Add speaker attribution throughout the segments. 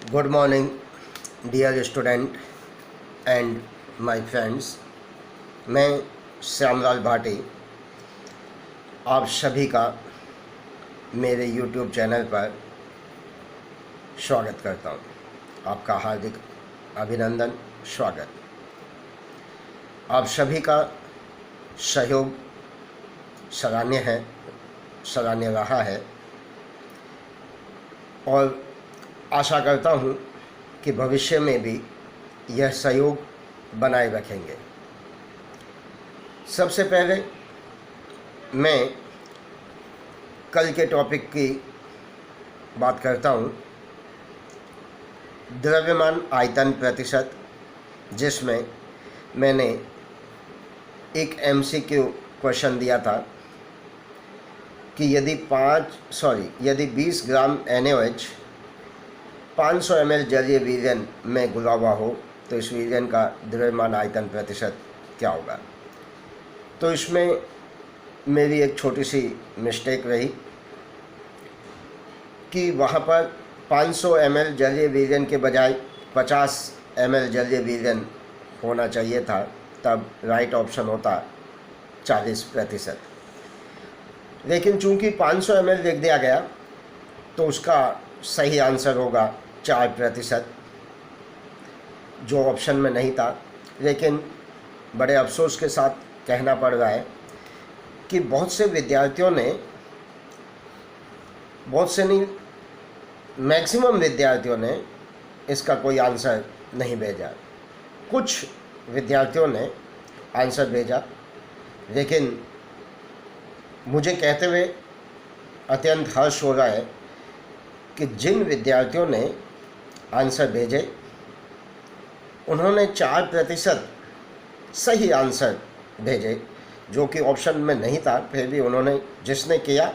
Speaker 1: Good morning dear student and my friends. मैं श्यामलाल भाटी आप सभी का मेरे यूट्यूब चैनल पर स्वागत करता हूं। आपका हार्दिक अभिनंदन, स्वागत। आप सभी का सहयोग सराहनीय है, सराहनीय रहा है और आशा करता हूं कि भविष्य में भी यह सहयोग बनाए रखेंगे। सबसे पहले मैं कल के टॉपिक की बात करता हूं, द्रव्यमान आयतन प्रतिशत, जिसमें मैंने एक MCQ क्वेश्चन दिया था कि यदि 20 ग्राम NaOH 500 ml जलीय विलयन में घुला हुआ हो तो इस विलयन का द्रव्यमान आयतन प्रतिशत क्या होगा। तो इसमें मेरी एक छोटी सी मिस्टेक रही कि वहाँ पर 500 ml जलीय विलयन के बजाय 50 ml जलीय विलयन होना चाहिए था, तब राइट ऑप्शन होता 40%। लेकिन चूंकि 500 ml लिख दिया गया तो उसका सही आंसर होगा 4%, जो ऑप्शन में नहीं था। लेकिन बड़े अफसोस के साथ कहना पड़ रहा है कि बहुत से विद्यार्थियों ने, बहुत से नहीं, मैक्सिमम विद्यार्थियों ने इसका कोई आंसर नहीं भेजा। कुछ विद्यार्थियों ने आंसर भेजा, लेकिन मुझे कहते हुए अत्यंत हर्ष हो रहा है कि जिन विद्यार्थियों ने आंसर भेजे उन्होंने 4% सही आंसर भेजे, जो कि ऑप्शन में नहीं था। फिर भी उन्होंने, जिसने किया,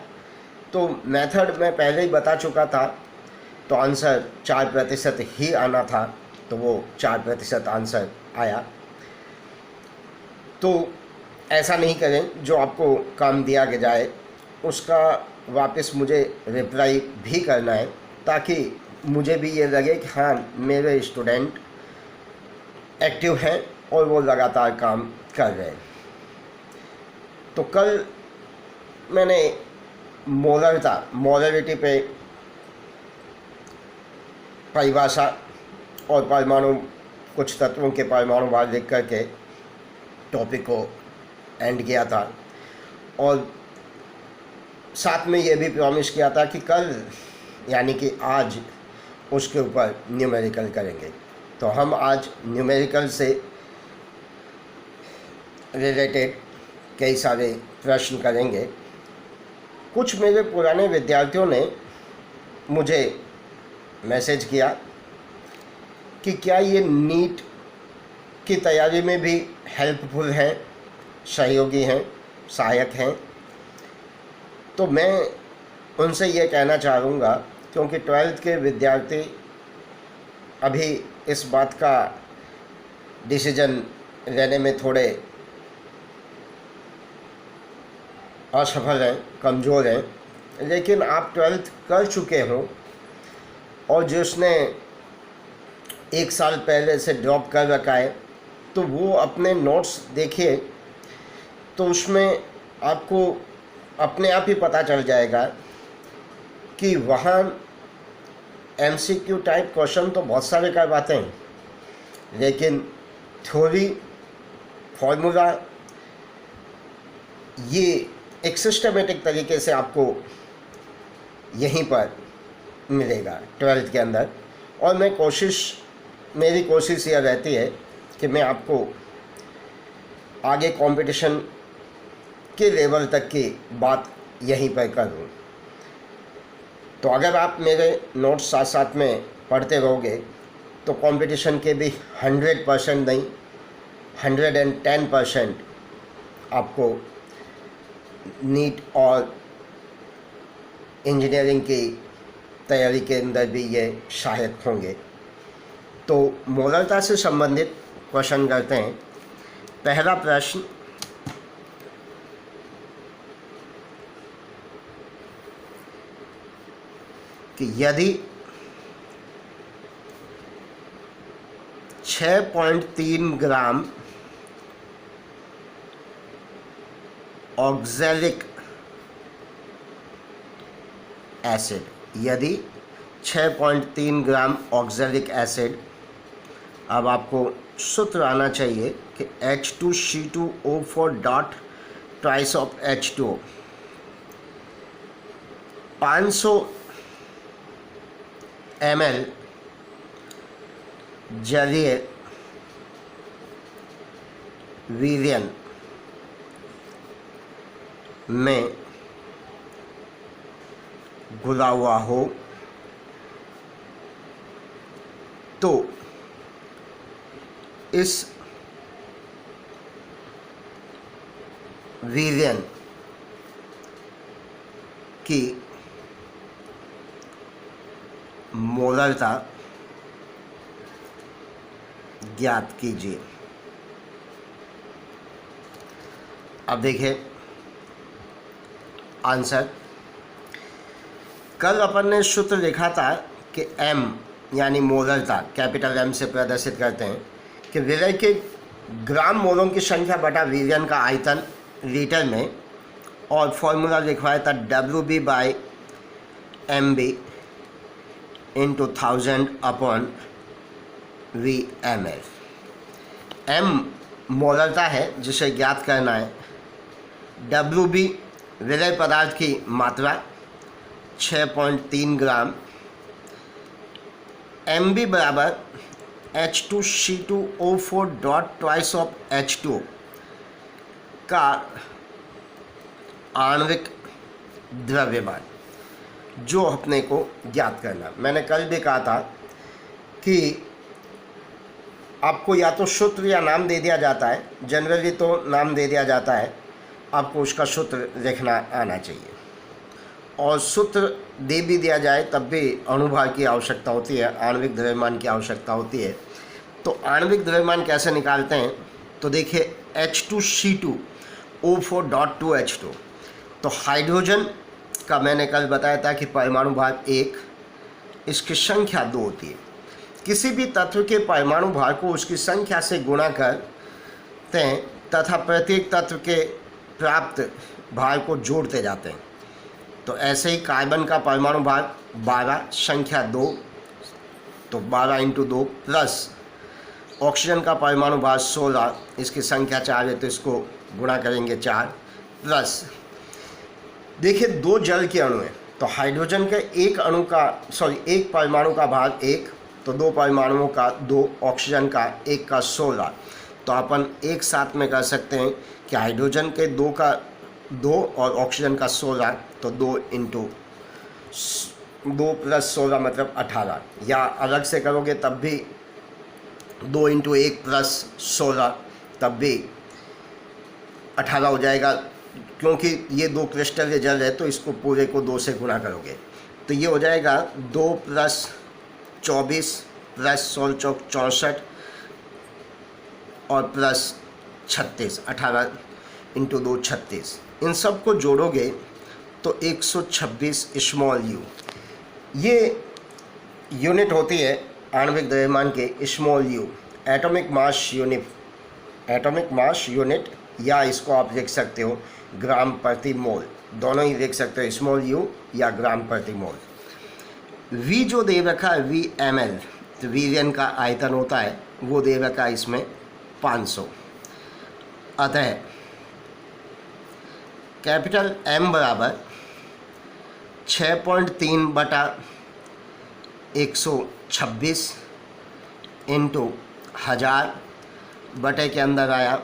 Speaker 1: तो मेथड मैं पहले ही बता चुका था, तो आंसर 4% ही आना था, तो वो 4% आंसर आया। तो ऐसा नहीं करें, जो आपको काम दिया जाए उसका वापस मुझे रिप्लाई भी करना है, ताकि मुझे भी ये लगे कि हाँ, मेरे स्टूडेंट एक्टिव हैं और वो लगातार काम कर रहे हैं। तो कल मैंने मोलरिटी पे परिभाषा और परमाणु, कुछ तत्वों के परमाणुवाद लिख करके टॉपिक को एंड किया था, और साथ में ये भी प्रॉमिस किया था कि कल यानी कि आज उसके ऊपर न्यूमेरिकल करेंगे। तो हम आज न्यूमेरिकल से रिलेटेड कई सारे प्रश्न करेंगे। कुछ मेरे पुराने विद्यार्थियों ने मुझे मैसेज किया कि क्या ये नीट की तैयारी में भी हेल्पफुल हैं, सहयोगी हैं, सहायक हैं। तो मैं उनसे ये कहना चाहूँगा, क्योंकि 12th के विद्यार्थी अभी इस बात का डिसीजन लेने में थोड़े असफल हैं, कमज़ोर हैं। लेकिन आप 12th कर चुके हो और जिसने 1 साल पहले से ड्रॉप कर रखा है, तो वो अपने नोट्स देखिए, तो उसमें आपको अपने आप ही पता चल जाएगा कि वहाँ MCQ टाइप क्वेश्चन तो बहुत सारे करवाते हैं, लेकिन थ्योरी, फॉर्मूला, ये एक सिस्टमेटिक तरीके से आपको यहीं पर मिलेगा 12th के अंदर। और मेरी कोशिश यह रहती है कि मैं आपको आगे कंपटीशन के लेवल तक की बात यहीं पर करूं। तो अगर आप मेरे नोट्स साथ साथ में पढ़ते रहोगे तो कंपटीशन के भी 100% नहीं, 110% आपको नीट और इंजीनियरिंग की तैयारी के अंदर भी ये सहायक होंगे। तो मोलरता से संबंधित क्वेश्चन करते हैं। पहला प्रश्न, कि यदि 6.3 ग्राम ऑक्सैलिक एसिड, यदि 6.3 ग्राम ऑक्सैलिक एसिड, अब आपको सूत्र आना चाहिए कि H2C2O4 dot twice of H2O, 500 ml जलीय वीर्यन में घुला हुआ हो तो इस वीर्यन की मोलरता ज्ञात कीजिए। अब देखिए आंसर। कल अपन ने सूत्र लिखा था कि M यानी मोलरता कैपिटल M से प्रदर्शित करते हैं कि विलय के ग्राम मोलों की संख्या बटा वीर्यन का आयतन लीटर में, और फॉर्मूला लिखवाया था WB by MB into 1000 upon VML। M मोलरता है जिसे ज्ञात करना है, WB विलय पदार्थ की मात्रा 6.3 ग्राम, MB बराबर H2C2O4 dot twice of H2O का आणविक द्रव्यमान, जो अपने को ज्ञात करना। मैंने कल भी कहा था कि आपको या तो सूत्र या नाम दे दिया जाता है, जनरली तो नाम दे दिया जाता है, आपको उसका सूत्र लिखना आना चाहिए, और सूत्र दे भी दिया जाए तब भी अणुभार की आवश्यकता होती है, आणविक द्रव्यमान की आवश्यकता होती है। तो आणविक द्रव्यमान कैसे निकालते हैं, तो देखिए H2C2O4 डॉट 2H2, तो हाइड्रोजन का मैंने कल बताया था कि परमाणु भार 1, इसकी संख्या 2 होती है। किसी भी तत्व के परमाणु भार को उसकी संख्या से गुणा करते हैं तथा प्रत्येक तत्व के प्राप्त भार को जोड़ते जाते हैं। तो ऐसे ही कार्बन का परमाणु भार 12, संख्या 2, तो 12 इंटू 2, प्लस ऑक्सीजन का परमाणु भार 16, इसकी संख्या 4 है तो इसको गुणा करेंगे 4, प्लस देखिए 2 जल के अणु हैं, तो हाइड्रोजन के एक परमाणु का भार 1, तो 2 परमाणुओं का 2, ऑक्सीजन का 1 का 16, तो अपन एक साथ में कर सकते हैं कि हाइड्रोजन के 2 का 2 और ऑक्सीजन का 16, तो 2 इंटू 2 प्लस 16 मतलब 18, या अलग से करोगे तब भी 2 इंटू 1 प्लस 16 तब भी 18 हो जाएगा, क्योंकि ये 2 क्रिस्टल जल है तो इसको पूरे को 2 से गुणा करोगे तो ये हो जाएगा 2 प्लस 24 प्लस 16 चौक 64 और प्लस 36, 18 इंटू 2 36, इन सब को जोड़ोगे तो 126 स्मॉल यू, ये यूनिट होती है आणविक द्रव्यमान के small you, atomic mass unit, या इसको आप लिख सकते हो ग्राम प्रति मोल, दोनों ही लिख सकते हो, स्मॉल यू या ग्राम प्रति मोल। V जो दे रखा है VML, तो वीर्यन का आयतन होता है, वो दे रखा है इसमें 500, अतः कैपिटल M बराबर 6.3 बटा 126 इंटू 1000 बटे के अंदर आया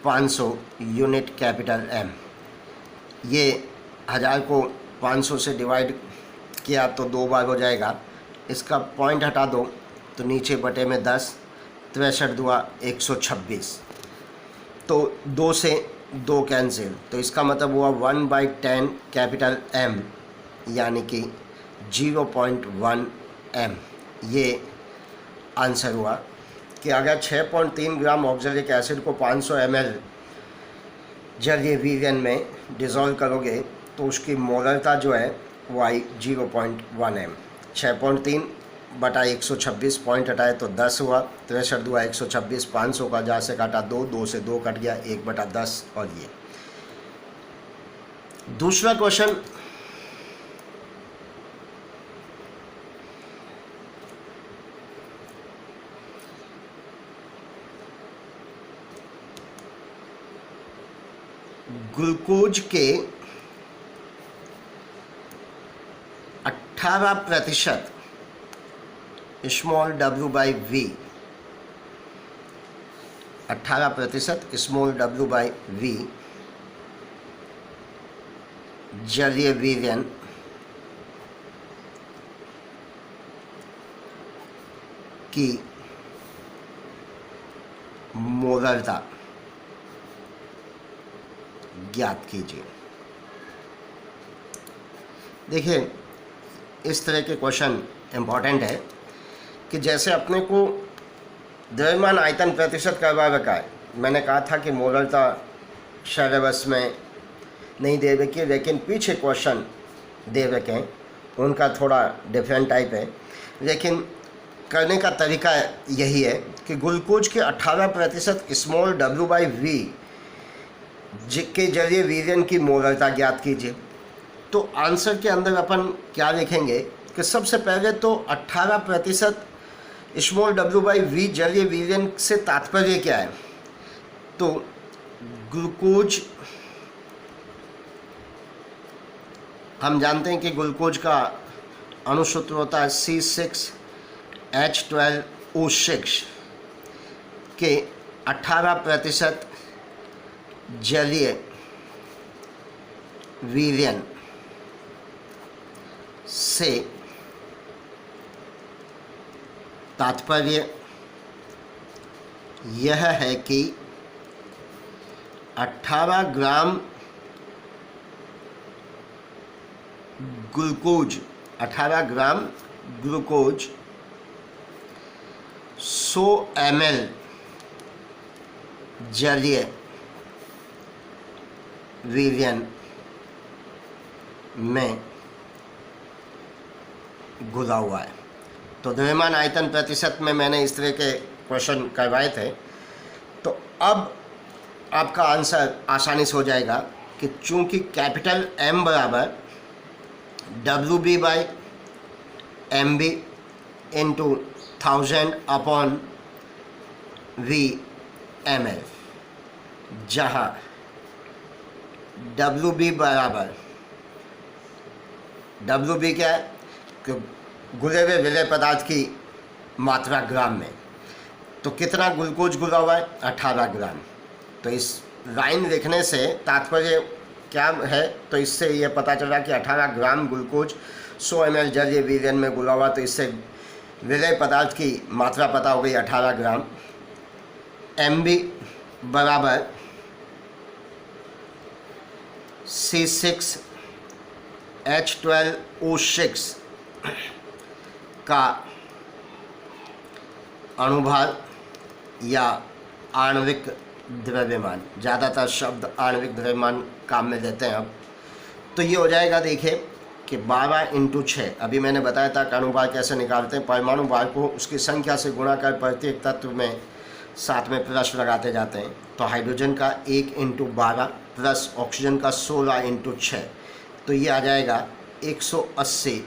Speaker 1: 500 यूनिट कैपिटल M। ये 1000 को 500 से डिवाइड किया तो 2 बार हो जाएगा, इसका पॉइंट हटा दो तो नीचे बटे में 10, 63 दुआ 126, तो 2 से 2 कैंसिल, तो इसका मतलब हुआ 1/10 कैपिटल M, यानी कि 0.1 M। ये आंसर हुआ कि अगर 6.3 ग्राम ऑक्सैलिक एसिड को 500 ml जलीय वीर्यन में डिज़ोल्व करोगे तो उसकी मोलरता जो है वो आई 0.1 M। 6.3 बटा 126, पॉइंट हटाए तो 10 हुआ, 63 दुआ 126, 500 का जहाँ से काटा 2, 2 से 2 कट गया, 1/10। और ये दूसरा क्वेश्चन, ग्लूकोज के 18% स्मॉल w/v, 18% स्मॉल w/v जलीय वीर्यन की मोलरता ज्ञात कीजिए। देखिए, इस तरह के क्वेश्चन इम्पॉर्टेंट है कि जैसे अपने को द्रव्यमान आयतन प्रतिशत करवा रखा है, मैंने कहा था कि मोलरता शरवस में नहीं दे रखी है, लेकिन पीछे क्वेश्चन दे रखे हैं, उनका थोड़ा डिफरेंट टाइप है, लेकिन करने का तरीका यही है कि ग्लूकोज के 18% स्मॉल w/v के जरिए वीर्यन की मोलरता ज्ञात कीजिए। तो आंसर के अंदर अपन क्या लिखेंगे कि सबसे पहले तो 18% स्मॉल w/v जलीय वीर्यन से तात्पर्य क्या है। तो ग्लूकोज, हम जानते हैं कि ग्लूकोज का अणुसूत्र होता है C6H12O6 के 18% जलीय वीर्यन से तात्पर्य यह है कि 18 ग्राम ग्लूकोज 100 ml जलीय वीर्यन में घुला हुआ है। तो द्रव्यमान आयतन प्रतिशत में मैंने इस तरह के क्वेश्चन करवाए थे। तो अब आपका आंसर आसानी से हो जाएगा कि चूंकि कैपिटल M बराबर WB/MB इंटू 1000/V/ml, जहाँ WB बराबर, WB क्या है कि घुले हुए विलय पदार्थ की मात्रा ग्राम में। तो कितना ग्लूकोज घुला हुआ है? 18 ग्राम। तो इस लाइन लिखने से तात्पर्य क्या है, तो इससे ये पता चला कि 18 ग्राम ग्लूकोज 100 ml जलीय वीर्यन में घुला हुआ। तो इससे विलय पदार्थ की मात्रा पता हो गई 18 ग्राम। MB बराबर C6H12O6 का अणुभार या आणविक द्रव्यमान, ज़्यादातर शब्द आणविक द्रव्यमान काम में देते हैं अब। तो ये हो जाएगा, देखिए कि 12 × 6। अभी मैंने बताया था कि अणुभार कैसे निकालते हैं। परमाणु भार को उसकी संख्या से गुणा कर प्रत्येक तत्व में साथ में प्लस लगाते जाते हैं। तो हाइड्रोजन का 1 × 12 प्लस ऑक्सीजन का 16 × 6, तो ये आ जाएगा 180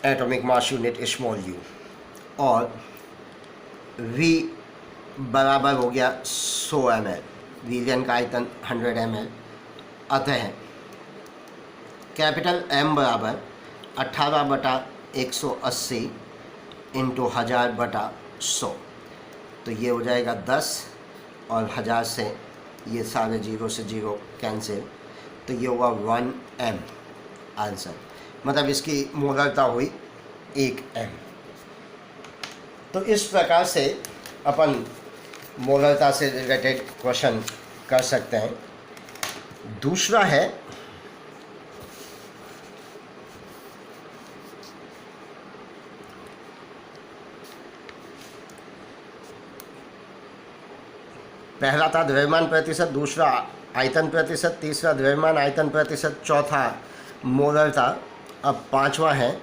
Speaker 1: atomic mass unit small you. और V बराबर हो गया 100 ml, वीर्यन का आयतन 100 ml। अतः कैपिटल M बराबर 18/180 इंटू 1000/100। तो ये हो जाएगा 10 और 1000 से ये सारे 0 से 0 कैंसिल, तो ये हुआ 1m आंसर। मतलब इसकी मोलरता हुई 1m। तो इस प्रकार से अपन मोलरता से रिलेटेड क्वेश्चन कर सकते हैं। दूसरा है पहला था द्रव्यमान प्रतिशत, दूसरा आयतन प्रतिशत, तीसरा द्रव्यमान आयतन प्रतिशत, चौथा मोलरता। अब पांचवा है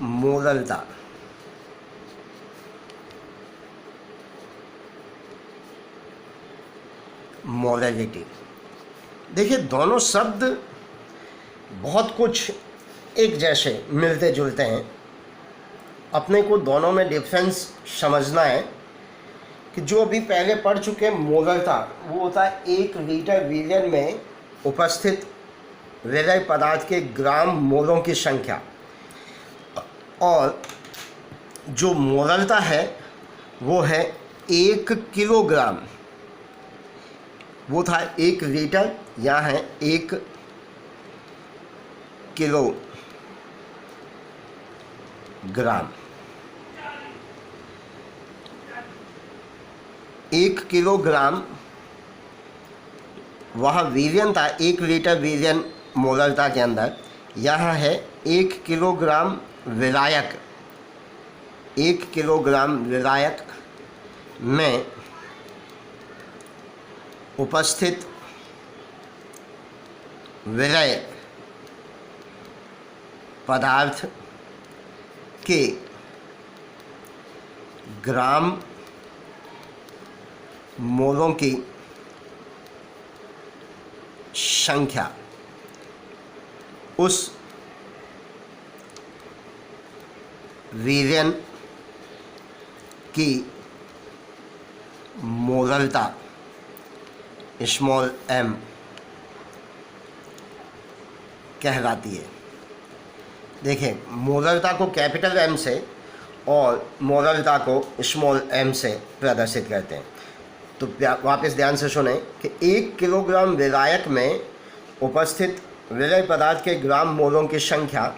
Speaker 1: मोरलता, मोरलिटी। देखिए दोनों शब्द बहुत कुछ एक जैसे मिलते जुलते हैं, अपने को दोनों में डिफरेंस समझना है कि जो अभी पहले पढ़ चुके मोरलता वो होता है 1 लीटर वीर्यन में उपस्थित विलेय पदार्थ के ग्राम मोलों की संख्या, और जो मोरलता है वो है 1 किलोग्राम। वो था 1 लीटर, यहाँ है 1 किलोग्राम। 1 किलोग्राम वहाँ वीर्यन था, 1 लीटर वीर्यन मोरलता के अंदर। यहाँ है 1 किलोग्राम विलायक। 1 किलोग्राम विलायक में उपस्थित विलेय पदार्थ के ग्राम मोलों की संख्या उस वीर्यन की मोरलता स्मॉल m कहलाती है। देखिए मोरलता को कैपिटल M से और मोरलता को स्मॉल m से प्रदर्शित करते हैं। तो वापस ध्यान से सुने कि 1 किलोग्राम विलायक में उपस्थित विलेय पदार्थ के ग्राम मोलों की संख्या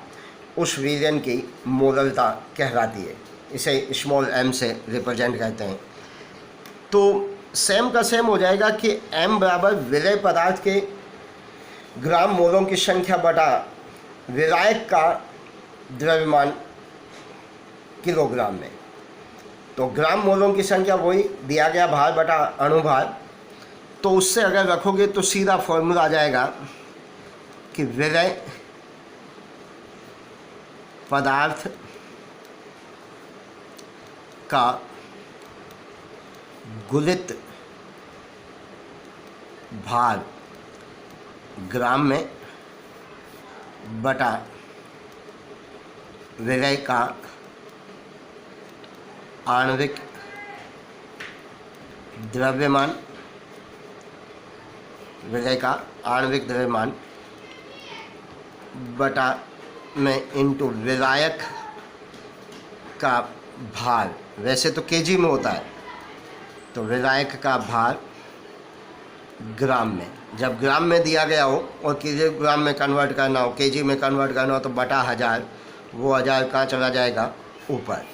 Speaker 1: उस वीर्यन की मोरलता कहलाती है। इसे स्मॉल m से रिप्रेजेंट करते हैं। तो सेम का सेम हो जाएगा कि m बराबर विलेय पदार्थ के ग्राम मोलों की संख्या बटा विलायक का द्रव्यमान किलोग्राम में। तो ग्राम मोलों की संख्या वही दिया गया भार बटा अणुभार। तो उससे अगर रखोगे तो सीधा फॉर्मूला आ जाएगा कि विलेय पदार्थ का गुलित भार ग्राम में बटा विलेय का आणविक द्रव्यमान, विलेय का आणविक द्रव्यमान बटा में इंटू विलायक का भार। वैसे तो केजी में होता है, तो विलायक का भार ग्राम में। जब ग्राम में दिया गया हो और किलोग्राम में कन्वर्ट करना हो, केजी में कन्वर्ट करना हो, तो बटा 1000, वो 1000 कहाँ चला जाएगा? ऊपर।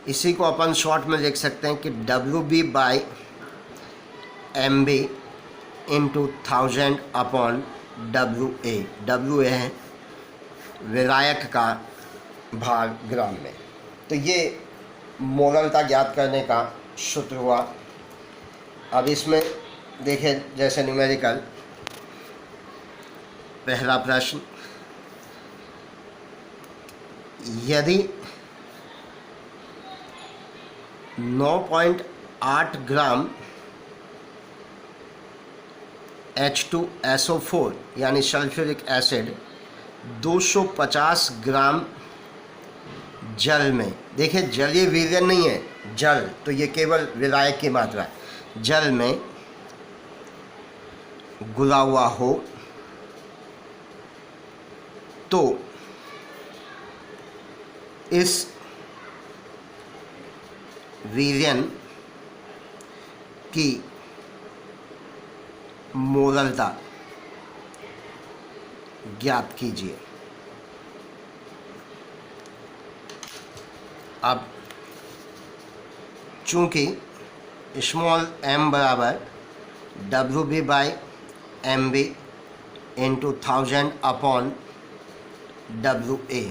Speaker 1: इसी को अपन शॉर्ट में लिख सकते हैं कि WB by MB into 1000 upon WA। WA है विलायक का भार ग्राम में। तो ये मोरलता ज्ञात करने का सूत्र हुआ। अब इसमें देखें जैसे न्यूमेरिकल, पहला प्रश्न, यदि 9.8 ग्राम H2SO4 यानी सल्फ्यूरिक एसिड 250 ग्राम जल में, देखिए जल ये वीर्यन नहीं है, जल, तो ये केवल विलायक की मात्रा है, जल में घुला हुआ हो तो इस वीर्यन की मोरलता ज्ञात कीजिए। अब चूंकि स्मॉल m बराबर WB by MB into 1000 upon WA,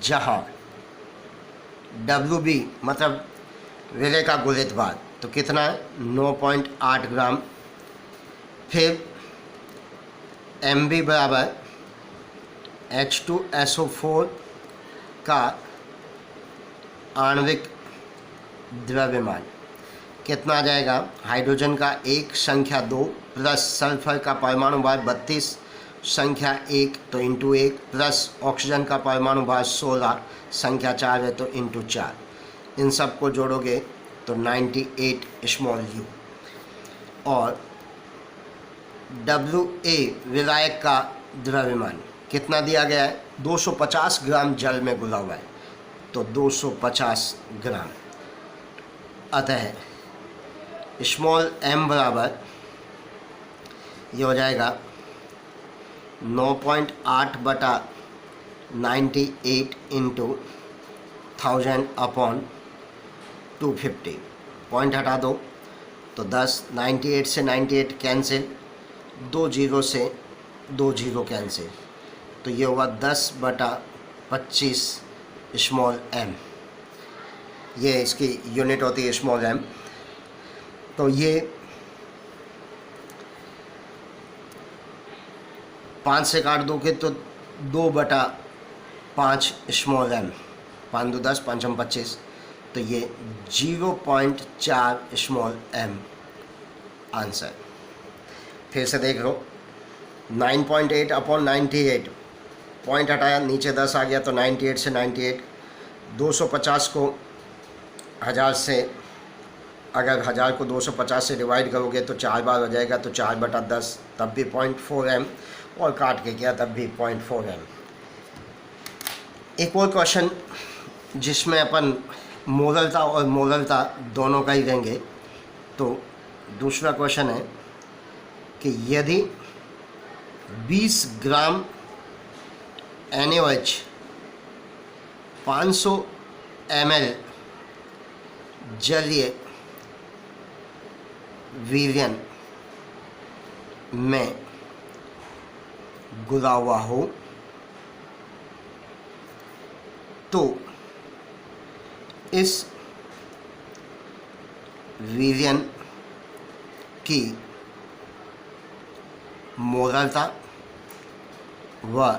Speaker 1: जहाँ WB मतलब विलेय का गुलित भार, तो कितना है? 9.8 ग्राम। फिर MB बराबर H2SO4 का आणविक द्रव्यमान कितना आ जाएगा? हाइड्रोजन का 1 संख्या 2 प्लस सल्फर का परमाणु भार 32 संख्या 1 तो इंटू 1 प्लस ऑक्सीजन का परमाणु भार 16 संख्या 4 है तो इंटू 4। इन सब को जोड़ोगे तो 98 स्मॉल यू। और WA विलायक का द्रव्यमान कितना दिया गया है? 250 ग्राम जल में घुला हुआ है तो 250 ग्राम। अतः स्मॉल m बराबर ये हो जाएगा 9.8 बटा 98 इंटू 1000 अपॉन 250। पॉइंट हटा दो तो 10, 98 से 98 कैंसिल, 2 जीरो से 2 जीरो कैंसिल, तो ये हुआ 10 बटा 25 स्मॉल m। ये इसकी यूनिट होती है स्मॉल m। तो ये 5 से काट दोगे तो 2 बटा 5 स्मॉल m, 5 2 10 5 25, तो ये 0.4 स्मॉल m आंसर। फिर से देख लो, 9.8 अपॉन 98, पॉइंट हटाया नीचे 10 आ गया तो 98 से 98, 250 को 1000 से, अगर 1000 को 250 से डिवाइड करोगे तो 4 बार हो जाएगा तो 4 बटा 10, तब भी 0.4 m, और काट के किया तब भी 0.4 m। एक और क्वेश्चन जिसमें अपन मोलरता और मोलरता दोनों का ही देंगे। तो दूसरा क्वेश्चन है कि यदि 20 ग्राम NaOH 500 ml जलीय विलयन में घुला हुआ हो तो इस विलयन की मोलरता व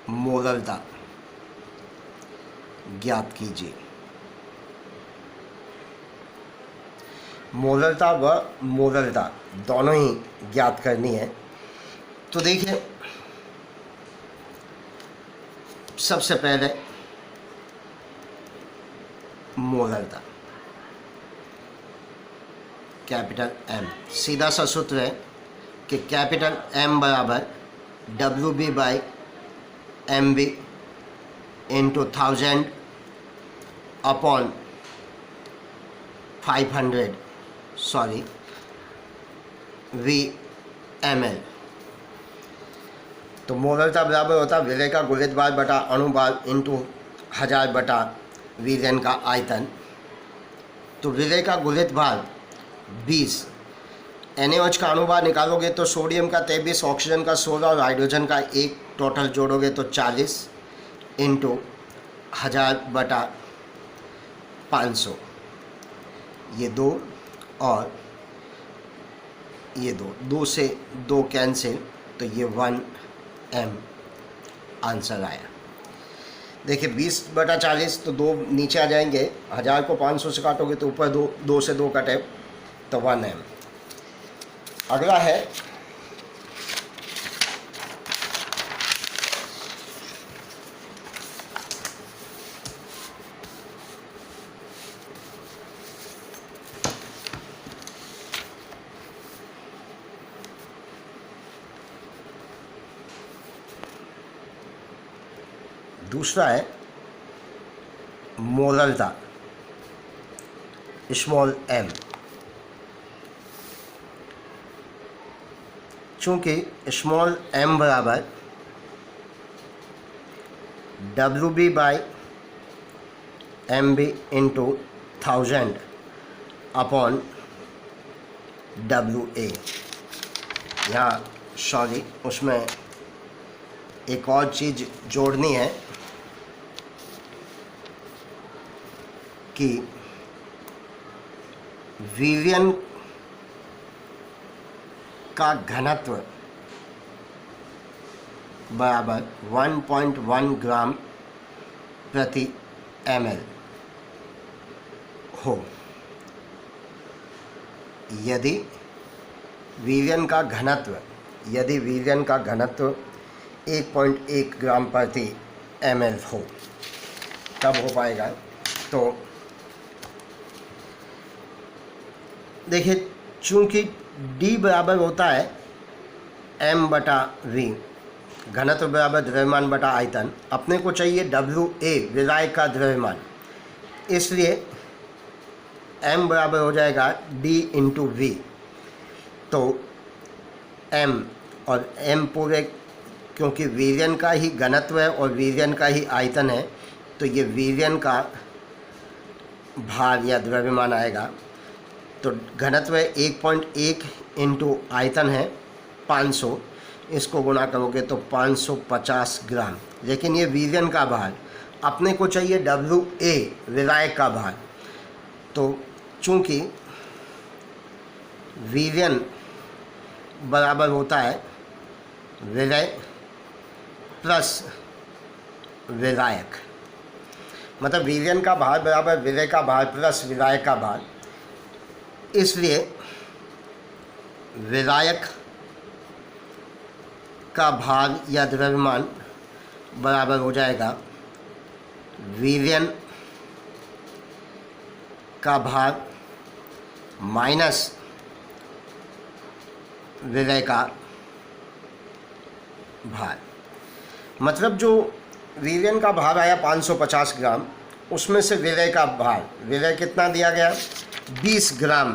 Speaker 1: मोलरता ज्ञात कीजिए। मोलरता व मोलरता दोनों ही ज्ञात करनी है। तो देखिए, सबसे पहले मोलरता, कैपिटल M, सीधा सा सूत्र है कि कैपिटल M बराबर WB by MB into 1000 upon 500 VmL। तो मोलरता बराबर होता है विलय का गुलित भार बटा अणु भार इंटू 1000 बटा विलयन का आयतन। तो विलय का गुलित भार 20, NaOH का अणुभार निकालोगे तो सोडियम का 23, ऑक्सीजन का 16 और हाइड्रोजन का 1, टोटल जोड़ोगे तो 40 इंटू 1000 बटा 500, ये 2 और ये 2 से 2 कैंसिल, तो ये 1 m आंसर आया। देखिए 20 बटा 40 तो 2 नीचे आ जाएंगे, 1000 को 500 से काटोगे तो ऊपर 2 से 2 कटे तो 1 m। अगला है दूसरा है मोलरता स्मॉल m। चूँकि स्मॉल m बराबर WB by MB into 1000 upon WA, यहाँ सॉरी उसमें एक और चीज़ जोड़नी है कि विलयन का घनत्व बराबर 1.1 ग्राम प्रति ml हो। यदि वीर्यन का घनत्व 1.1 ग्राम प्रति ml हो तब हो पाएगा। तो देखिए, चूंकि D बराबर होता है m/v, घनत्व बराबर द्रव्यमान बटा आयतन, अपने को चाहिए WA विलायक का द्रव्यमान, इसलिए m बराबर हो जाएगा D × v। तो m और m पूरे, क्योंकि वीर्यन का ही घनत्व है और वीर्यन का ही आयतन है, तो ये वीर्यन का भार या द्रव्यमान आएगा। तो घनत्व 1.1 × आयतन है 500, इसको गुणा करोगे तो 550 ग्राम। लेकिन ये वीर्यन का भार, अपने को चाहिए WA विलायक का भार। तो चूँकि वीर्यन बराबर होता है विलय प्लस विलायक, मतलब वीर्यन का भार बराबर विलय का भार प्लस विलायक का भार, इसलिए विलायक का भार या द्रव्यमान बराबर हो जाएगा वीर्यन का भार माइनस विलय का भार। मतलब जो वीर्यन का भार आया 550 ग्राम, उसमें से विलय का भार, विलय कितना दिया गया 20 ग्राम,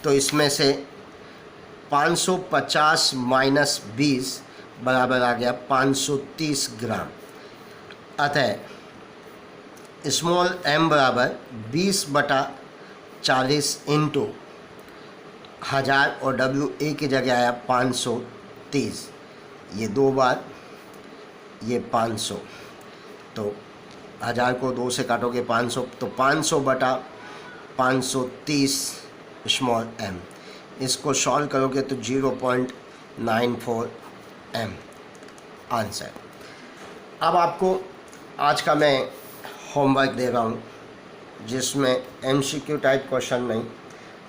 Speaker 1: तो इसमें से 550 माइनस 20 बराबर आ गया 530 ग्राम। अतः स्मॉल m बराबर 20/40 × 1000 और WA की जगह आया 530, ये 2 बार, ये 500, तो 1000 को 2 से काटोगे 500, तो 500/530 स्मॉल m। इसको सॉल्व करोगे तो 0.94 m आंसर। अब आपको आज का मैं होमवर्क दे रहा हूँ, जिसमें MCQ टाइप क्वेश्चन नहीं,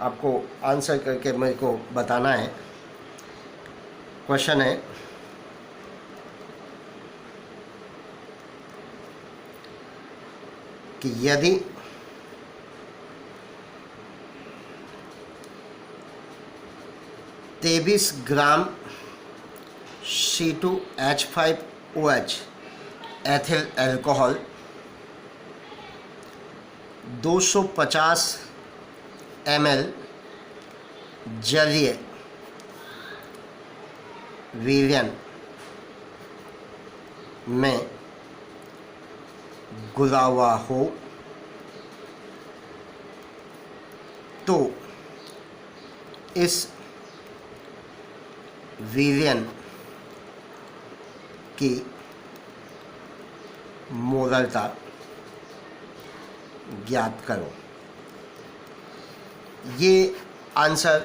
Speaker 1: आपको आंसर करके मेरे को बताना है। क्वेश्चन है कि यदि तेईस ग्राम C2H5OH एथिल अल्कोहल 250 ml जलीय वीर्यन में घुला हुआ हो, तो इस वीर्यन की मोलरता ज्ञात करो। ये आंसर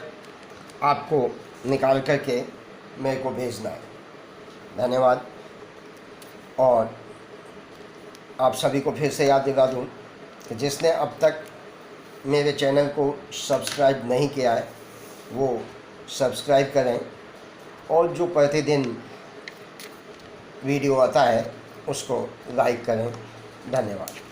Speaker 1: आपको निकाल करके मेरे को भेजना है। धन्यवाद। और आप सभी को फिर से याद दिला दूं कि जिसने अब तक मेरे चैनल को सब्सक्राइब नहीं किया है वो सब्सक्राइब करें, और जो प्रतिदिन वीडियो आता है उसको लाइक करें। धन्यवाद।